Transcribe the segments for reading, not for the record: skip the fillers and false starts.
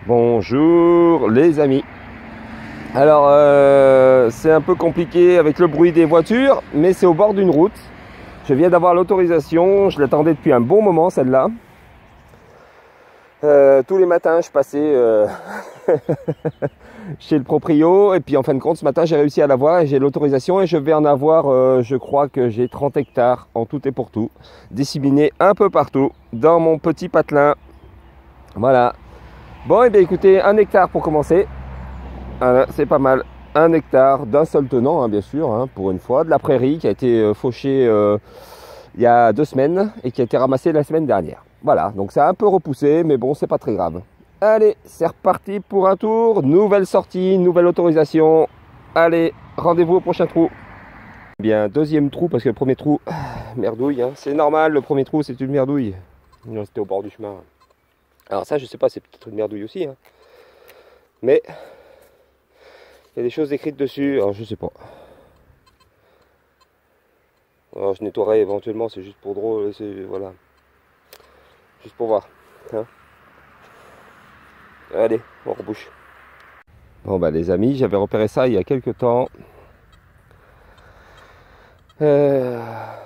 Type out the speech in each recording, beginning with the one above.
Bonjour les amis. Alors c'est un peu compliqué avec le bruit des voitures, mais c'est au bord d'une route. Je viens d'avoir l'autorisation, je l'attendais depuis un bon moment celle-là. Tous les matins je passais chez le proprio et puis en fin de compte ce matin j'ai réussi à l'avoir et j'ai l'autorisation et je vais en avoir, je crois que j'ai 30 hectares en tout et pour tout, disséminés un peu partout dans mon petit patelin. Voilà. Bon, et bien écoutez, 1 hectare pour commencer. Voilà, c'est pas mal. 1 hectare d'un seul tenant, hein, bien sûr, hein, pour une fois. De la prairie qui a été fauchée il y a 2 semaines et qui a été ramassée la semaine dernière. Voilà, donc ça a un peu repoussé, mais bon, c'est pas très grave. Allez, c'est reparti pour un tour. Nouvelle sortie, nouvelle autorisation. Allez, rendez-vous au prochain trou. Bien, deuxième trou, parce que le premier trou, merdouille. Hein. C'est normal, le premier trou, c'est une merdouille. Non, c'était au bord du chemin. Alors ça, je sais pas, c'est peut-être une merdouille aussi. Hein. Mais il y a des choses écrites dessus, alors je sais pas. Alors, je nettoierai éventuellement, c'est juste pour drôle, voilà. Juste pour voir. Hein. Allez, on rebouche. Bon bah les amis, j'avais repéré ça il y a quelques temps.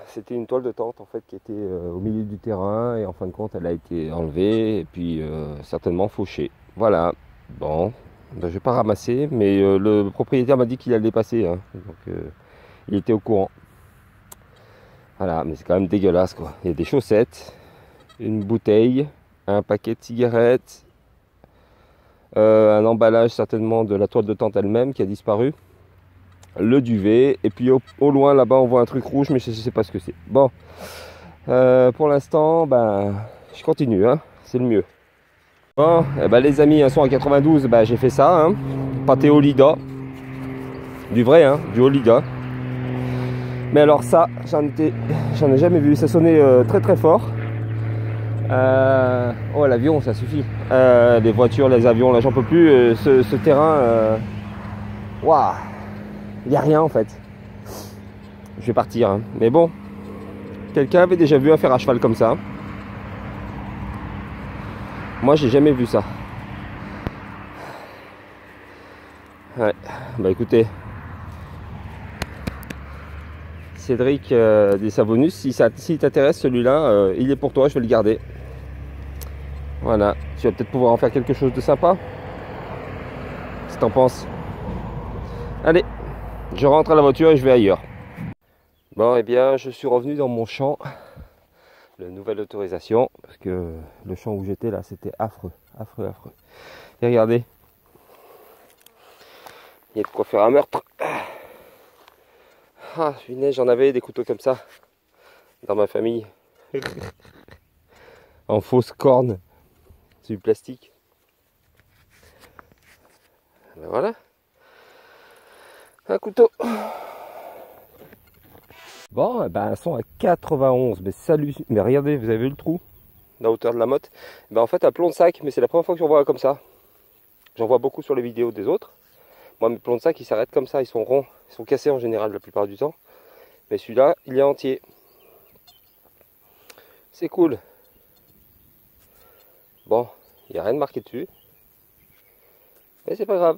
C'était une toile de tente en fait qui était au milieu du terrain et en fin de compte elle a été enlevée et puis certainement fauchée. Voilà, bon, ben, je vais pas ramasser mais le propriétaire m'a dit qu'il allait passer, hein. Donc il était au courant. Voilà, mais c'est quand même dégueulasse quoi. Il y a des chaussettes, une bouteille, un paquet de cigarettes, un emballage certainement de la toile de tente elle-même qui a disparu. Le duvet et puis au loin là-bas on voit un truc rouge mais je sais pas ce que c'est. Bon, pour l'instant ben je continue, hein, c'est le mieux. Bon, eh ben, les amis, un son à 92, ben, j'ai fait ça, hein, pâté Olida, du vrai, hein, du Olida. Mais alors ça, j'en ai jamais vu, ça sonnait très très fort. Oh l'avion, ça suffit. Les voitures, les avions, là j'en peux plus. Ce terrain, waouh. Il n'y a rien en fait. Je vais partir. Hein. Mais bon, quelqu'un avait déjà vu un fer à cheval comme ça. Moi, j'ai jamais vu ça. Ouais. Bah écoutez, Cédric des Savonus, si t'intéresse celui-là, il est pour toi. Je vais le garder. Voilà. Tu vas peut-être pouvoir en faire quelque chose de sympa. Si t'en penses. Allez. Je rentre à la voiture et je vais ailleurs. Bon, et bien, je suis revenu dans mon champ. La nouvelle autorisation. Parce que le champ où j'étais là, c'était affreux. Affreux, affreux. Et regardez. Il y a de quoi faire un meurtre. Ah, punaise, j'en avais des couteaux comme ça. Dans ma famille. En fausse corne. C'est du plastique. Ben voilà. Un couteau. Bon, eh ben, un son à 91, mais salut, mais regardez, vous avez vu le trou, la hauteur de la motte. Ben, en fait, un plomb de sac, mais c'est la première fois que j'en vois comme ça. J'en vois beaucoup sur les vidéos des autres. Moi, mes plombs de sac, ils s'arrêtent comme ça, ils sont ronds, ils sont cassés en général la plupart du temps. Mais celui-là, il est entier. C'est cool. Bon, il n'y a rien de marqué dessus. Mais c'est pas grave,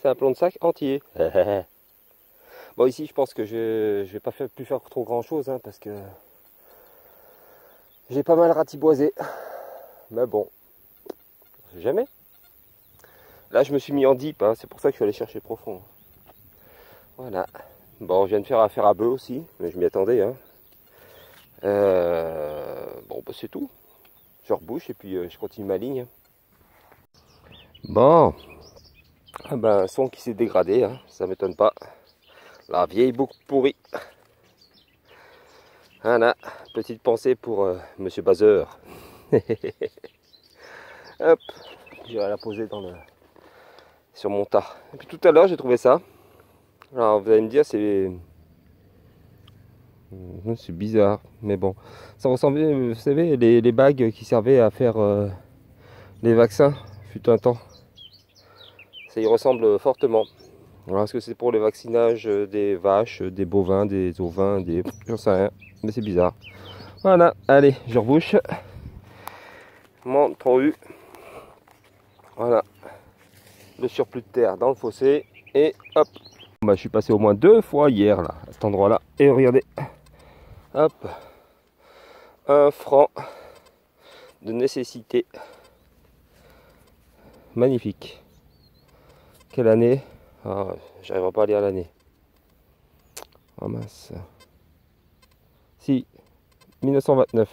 c'est un plomb de sac entier. Bon, ici, je pense que je vais pas plus faire trop grand chose, hein, parce que j'ai pas mal ratiboisé. Mais bon, on sait jamais. Là, je me suis mis en deep, hein, c'est pour ça que je suis allé chercher profond. Voilà. Bon, je viens de faire affaire à bœuf aussi, mais je m'y attendais. Hein. Bon, bah, c'est tout. Je rebouche et puis je continue ma ligne. Bon, ah ben, un son qui s'est dégradé, hein, ça m'étonne pas. La vieille boucle pourrie. Voilà, petite pensée pour Monsieur Bazeur. Hop, j'irai la poser sur mon tas. Et puis tout à l'heure, j'ai trouvé ça. Alors vous allez me dire, c'est bizarre, mais bon. Ça ressemblait, vous savez, les bagues qui servaient à faire les vaccins, fut un temps. Ça y ressemble fortement. Alors, est-ce que c'est pour le vaccinage des vaches, des bovins, des ovins, j'en sais rien, mais c'est bizarre. Voilà, allez, je rebouche. Mon trop eu. Voilà. le surplus de terre dans le fossé et hop. Bah, je suis passé au moins 2 fois hier là, à cet endroit là, et regardez, hop, 1 franc de nécessité. Magnifique. Quelle année? Ah, j'arriverai pas à lire l'année. Oh mince. Si, 1929.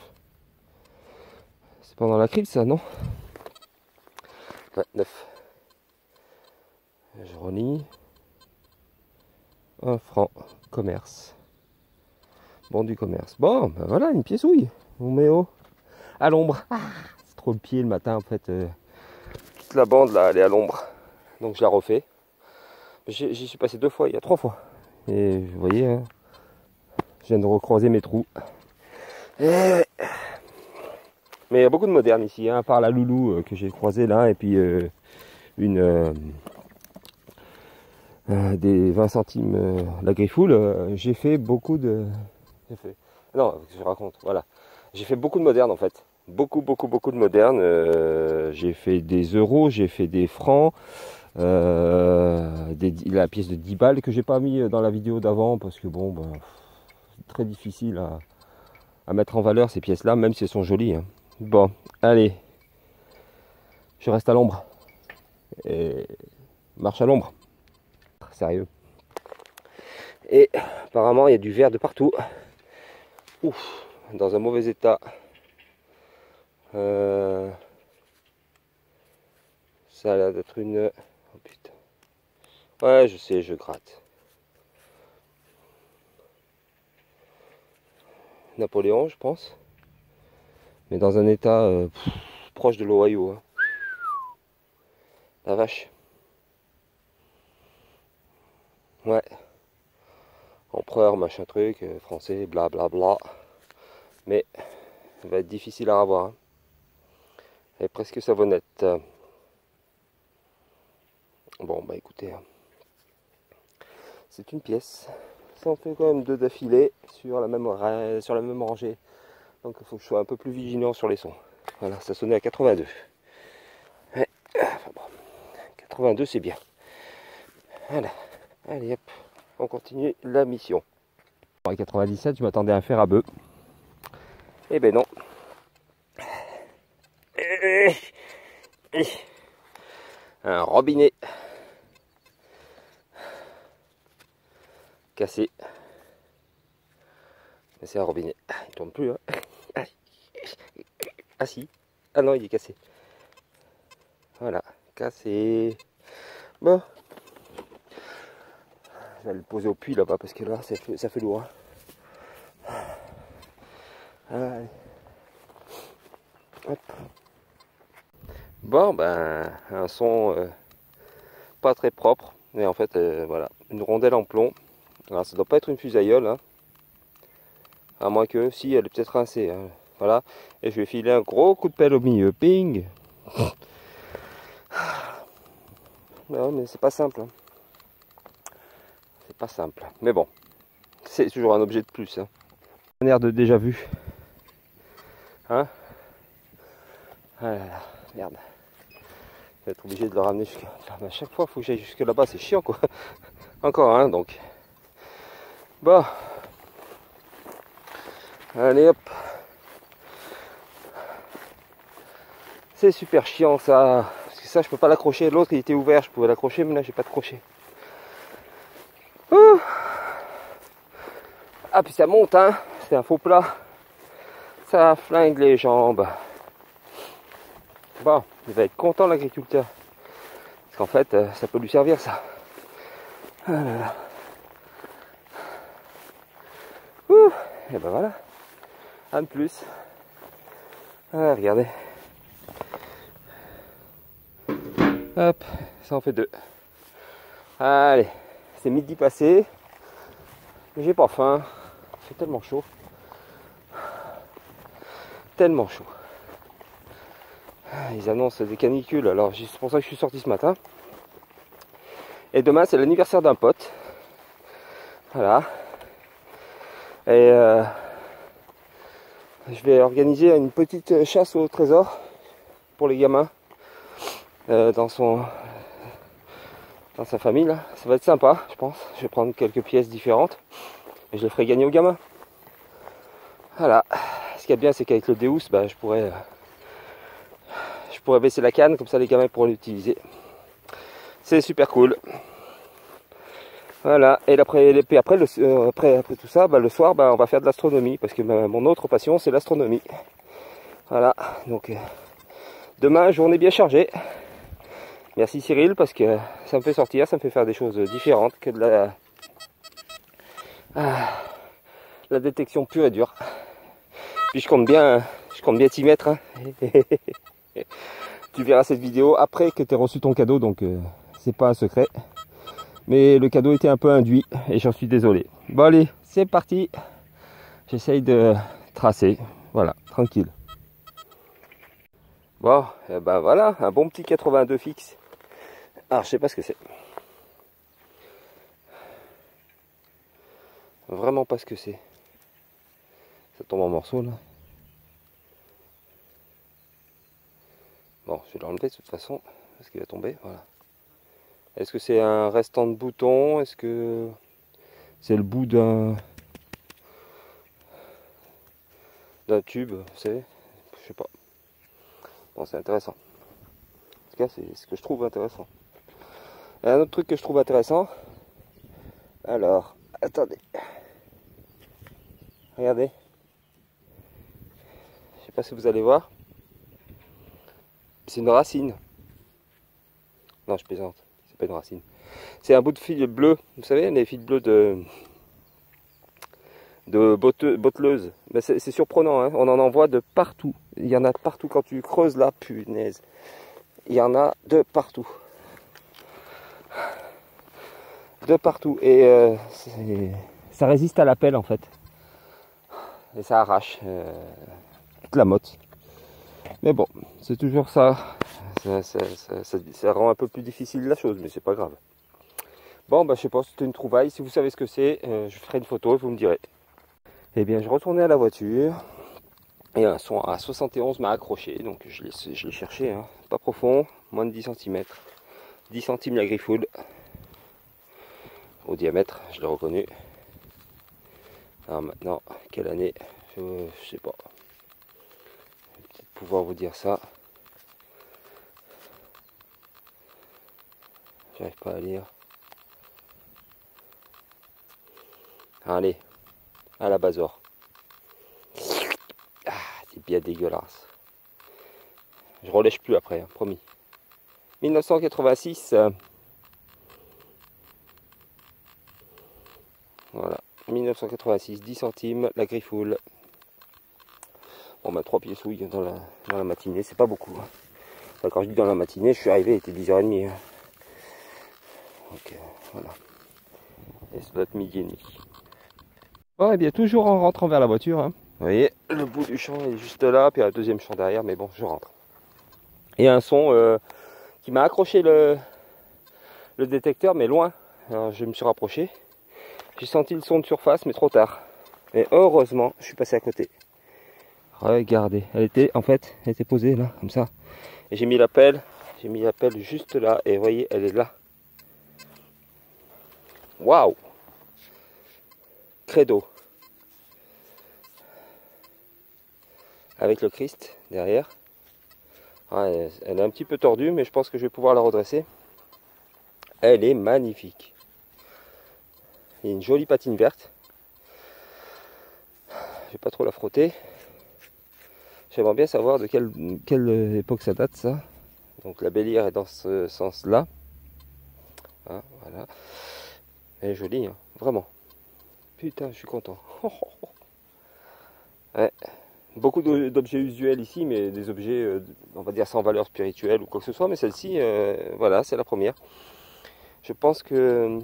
C'est pendant la crise ça, non? 29. Je relis. 1 franc, commerce. Bon du commerce. Bon, ben voilà, une piècouille. On met à l'ombre. C'est trop le pied le matin en fait. Toute la bande là, elle est à l'ombre. Donc je la refais. J'y suis passé 2 fois, il y a 3 fois. Et vous voyez, hein, je viens de recroiser mes trous. Mais il y a beaucoup de modernes ici, hein, à part la loulou que j'ai croisée là, et puis des 20 centimes la griffoule. J'ai fait beaucoup de... Non, je raconte, voilà. J'ai fait beaucoup de modernes en fait. Beaucoup de modernes. J'ai fait des euros, j'ai fait des francs. La pièce de 10 balles que j'ai pas mis dans la vidéo d'avant parce que bon, ben, c'est très difficile à mettre en valeur ces pièces là, même si elles sont jolies, hein. Bon, allez, je reste à l'ombre et marche à l'ombre, sérieux. Et apparemment il y a du verre de partout. Ouf, dans un mauvais état. Ça a l'air d'être une... Oh putain. Ouais, je sais, je gratte. Napoléon, je pense. Mais dans un état proche de l'Ohio. Hein. La vache. Ouais. Empereur, machin truc, français, blablabla. Mais ça va être difficile à avoir. Hein. Elle est presque savonnette. Bon, bah écoutez. C'est une pièce. Ça en fait quand même 2 d'affilée sur la même rangée. Donc il faut que je sois un peu plus vigilant sur les sons. Voilà, ça sonnait à 82. Ouais, enfin bon, 82 c'est bien. Voilà, allez hop, on continue la mission. À 97, je m'attendais à faire à bœuf. Eh ben non. Un robinet cassé. C'est un robinet. Il tourne plus. Hein. Ah si. Ah non, il est cassé. Voilà, cassé. Bon. Je vais le poser au puits là-bas parce que là, ça fait lourd. Hein. Allez. Hop. Bon, ben, un son pas très propre. Mais en fait, voilà, une rondelle en plomb. Alors, ça doit pas être une fusailleule. Hein. À moins que, si, elle est peut-être rincée. Hein. Voilà. Et je vais filer un gros coup de pelle au milieu. Ping. Non, mais c'est pas simple. Hein. C'est pas simple. Mais bon, c'est toujours un objet de plus. Hein. Un air de déjà vu. Hein? Ah là là, merde. Je vais être obligé de le ramener jusqu'à... À chaque fois, il faut que j'aille jusque là-bas. C'est chiant, quoi. Encore un, donc. Bon. Allez, hop. C'est super chiant, ça. Parce que ça, je peux pas l'accrocher. L'autre, il était ouvert. Je pouvais l'accrocher, mais là, j'ai pas de crochet. Ouh. Ah, puis ça monte, hein. C'est un faux plat. Ça flingue les jambes. Bon, il va être content, l'agriculteur. Parce qu'en fait, ça peut lui servir, ça. Ah là là. Ouh. Et ben voilà. Un de plus. Ah, regardez. Hop, ça en fait 2. Allez, c'est midi passé. Mais j'ai pas faim. Il fait tellement chaud. Tellement chaud. Ils annoncent des canicules, alors c'est pour ça que je suis sorti ce matin. Et demain, c'est l'anniversaire d'un pote. Voilà. Et je vais organiser une petite chasse au trésor pour les gamins dans son dans sa famille là. Ça va être sympa, je pense. Je vais prendre quelques pièces différentes et je les ferai gagner aux gamins. Voilà. Ce qui est bien, c'est qu'avec le Deus, bah, je pourrais baisser la canne, comme ça les gamins pourront l'utiliser. C'est super cool. Voilà, et après tout ça, bah, le soir, bah, on va faire de l'astronomie, parce que mon autre passion, c'est l'astronomie. Voilà, donc demain, journée bien chargée. Merci Cyril, parce que ça me fait sortir, ça me fait faire des choses différentes que de la détection pure et dure. Puis je compte bien t'y mettre. Hein. Tu verras cette vidéo après que tu aies reçu ton cadeau, donc c'est pas un secret. Mais le cadeau était un peu induit et j'en suis désolé. Bon allez, c'est parti. J'essaye de tracer. Voilà, tranquille. Bon, et ben voilà, un bon petit 82 fixe. Alors je sais pas ce que c'est. Vraiment pas ce que c'est. Ça tombe en morceaux là. Bon, je vais l'enlever de toute façon, parce qu'il va tomber, voilà. Est-ce que c'est un restant de bouton? Est-ce que c'est le bout d'un tube? Vous savez? Je sais pas. Bon, c'est intéressant. En tout cas, c'est ce que je trouve intéressant. Et un autre truc que je trouve intéressant. Alors, attendez. Regardez. Je sais pas si vous allez voir. C'est une racine. Non, je plaisante. C'est pas une racine. C'est un bout de fil bleu. Vous savez, les fils bleus de botteleuse. Mais c'est surprenant, hein. On en envoie de partout. Il y en a de partout quand tu creuses là, punaise. Il y en a de partout. De partout. Et ça résiste à la pelle en fait. Et ça arrache toute la motte. Mais bon, c'est toujours ça. Ça rend un peu plus difficile la chose, mais c'est pas grave. Bon, bah je sais pas, c'était une trouvaille. Si vous savez ce que c'est, je ferai une photo et vous me direz. Eh bien, je retournais à la voiture. Et un son à 71 m'a accroché, donc je l'ai cherché, hein. Pas profond, moins de 10 cm. 10 centimes la griffoule. Au diamètre, je l'ai reconnu. Alors maintenant, quelle année? Je sais pas. Je vais peut-être pouvoir vous dire ça. J'arrive pas à lire. Allez, à la Bazor. Ah, c'est bien dégueulasse. Je relèche plus après, hein, promis. 1986. Voilà, 1986, 10 centimes, la griffoule. Bon, bah 3 pieds souilles dans la matinée, c'est pas beaucoup. Hein. Enfin, quand je dis dans la matinée, je suis arrivé, il était 10h30. Hein. Donc voilà. Et ça doit être midi et demi. Bon, et bien toujours en rentrant vers la voiture. Hein. Vous voyez, le bout du champ est juste là, puis il y a un deuxième champ derrière, mais bon, je rentre. Et un son qui m'a accroché le détecteur, mais loin. Alors je me suis rapproché. J'ai senti le son de surface, mais trop tard. Et heureusement, je suis passé à côté. Regardez, elle était posée là, comme ça. Et j'ai mis la pelle juste là, et vous voyez, elle est là. Waouh! Credo. Avec le Christ derrière. Ouais, elle est un petit peu tordue, mais je pense que je vais pouvoir la redresser. Elle est magnifique. Il y a une jolie patine verte. Je vais pas trop la frotter. J'aimerais bien savoir de quelle époque ça date, ça. Donc la bélière est dans ce sens-là. Ah, voilà. Elle est jolie, hein, vraiment. Putain, je suis content. Ouais. Beaucoup d'objets usuels ici, mais des objets, on va dire, sans valeur spirituelle ou quoi que ce soit. Mais celle-ci, voilà, c'est la première. Je pense que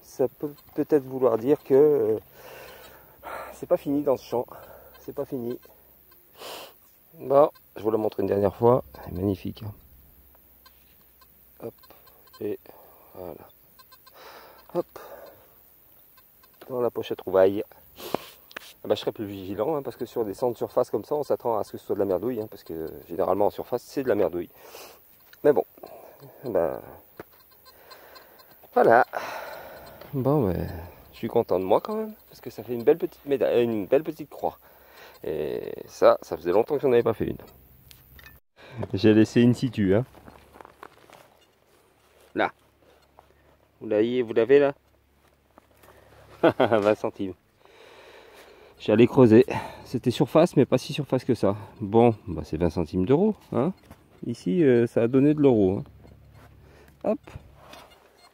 ça peut peut-être vouloir dire que c'est pas fini dans ce champ. C'est pas fini. Bon, je vous la montre une dernière fois. C'est magnifique. Hop. Et voilà. Hop. Dans la pochette trouvaille. Ah bah, je serai plus vigilant, hein, parce que sur des centres de surface comme ça, on s'attend à ce que ce soit de la merdouille, hein, parce que généralement en surface, c'est de la merdouille. Mais bon, bah, Voilà. Bon, ouais, je suis content de moi quand même, parce que ça fait une belle petite médaille, une belle petite croix. Et ça faisait longtemps que j'en avais pas fait une. J'ai laissé in situ, hein. Là. Vous l'avez là? 20 centimes. J'allais creuser. C'était surface, mais pas si surface que ça. Bon, bah c'est 20 centimes d'euros, hein. Ici, ça a donné de l'euro, hein. Hop.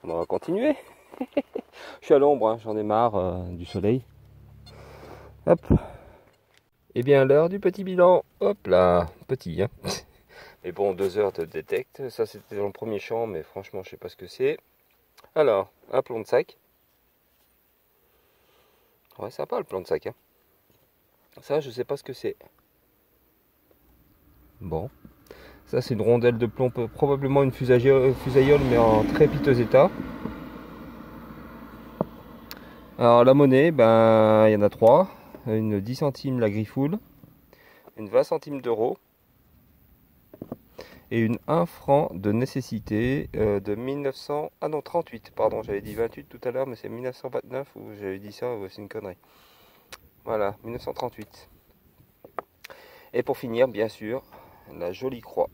On va continuer. Je suis à l'ombre, hein. J'en ai marre du soleil. Hop. Et bien l'heure du petit bilan. Hop là, petit, hein. Mais bon, 2 heures de détecte. Ça c'était dans le premier champ, mais franchement je sais pas ce que c'est. Alors, un plomb de sac. Ouais, sympa le plomb de sac, hein. Ça je sais pas ce que c'est. Bon. Ça c'est une rondelle de plomb, probablement une fusayole, mais en très piteux état. Alors la monnaie, ben il y en a 3. Une 10 centimes la griffoule, une 20 centimes d'euros et une 1 franc de nécessité de 1900... Ah non, 38, pardon, j'avais dit 28 tout à l'heure, mais c'est 1929 ou j'avais dit ça, ou c'est une connerie. Voilà, 1938. Et pour finir, bien sûr, la jolie croix.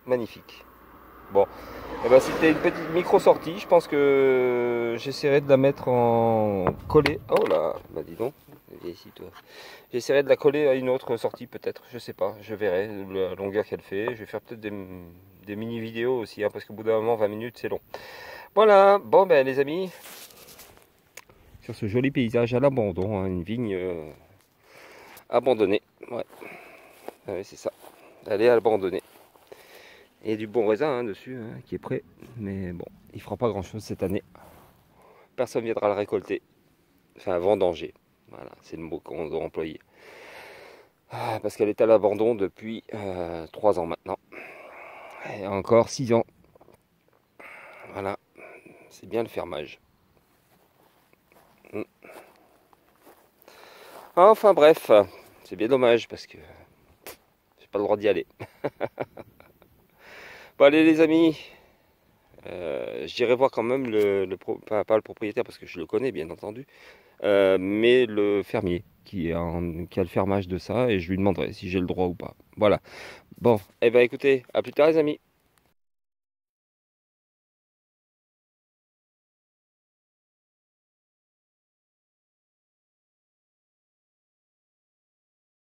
Magnifique. Bon, eh ben, c'était une petite micro-sortie. Je pense que j'essaierai de la mettre en collé. Oh là, bah dis donc, viens ici toi. J'essaierai de la coller à une autre sortie peut-être, je sais pas, je verrai la longueur qu'elle fait. Je vais faire peut-être des mini-vidéos aussi, hein, parce qu'au bout d'un moment, 20 minutes, c'est long. Voilà, bon ben les amis, sur ce joli paysage à l'abandon, hein, une vigne abandonnée. Ouais, c'est ça, elle est abandonnée. Et du bon raisin hein, dessus, hein, qui est prêt. Mais bon, il fera pas grand chose cette année. Personne viendra le récolter. Enfin, vendanger. Voilà, c'est le mot qu'on doit employer. Parce qu'elle est à l'abandon depuis 3 ans maintenant. Et encore 6 ans. Voilà, c'est bien le fermage. Enfin bref, c'est bien dommage parce que j'ai pas le droit d'y aller. Bon allez les amis, j'irai voir quand même pas le propriétaire parce que je le connais bien entendu, mais le fermier qui a le fermage de ça et je lui demanderai si j'ai le droit ou pas. Voilà. Bon, et ben écoutez, à plus tard les amis.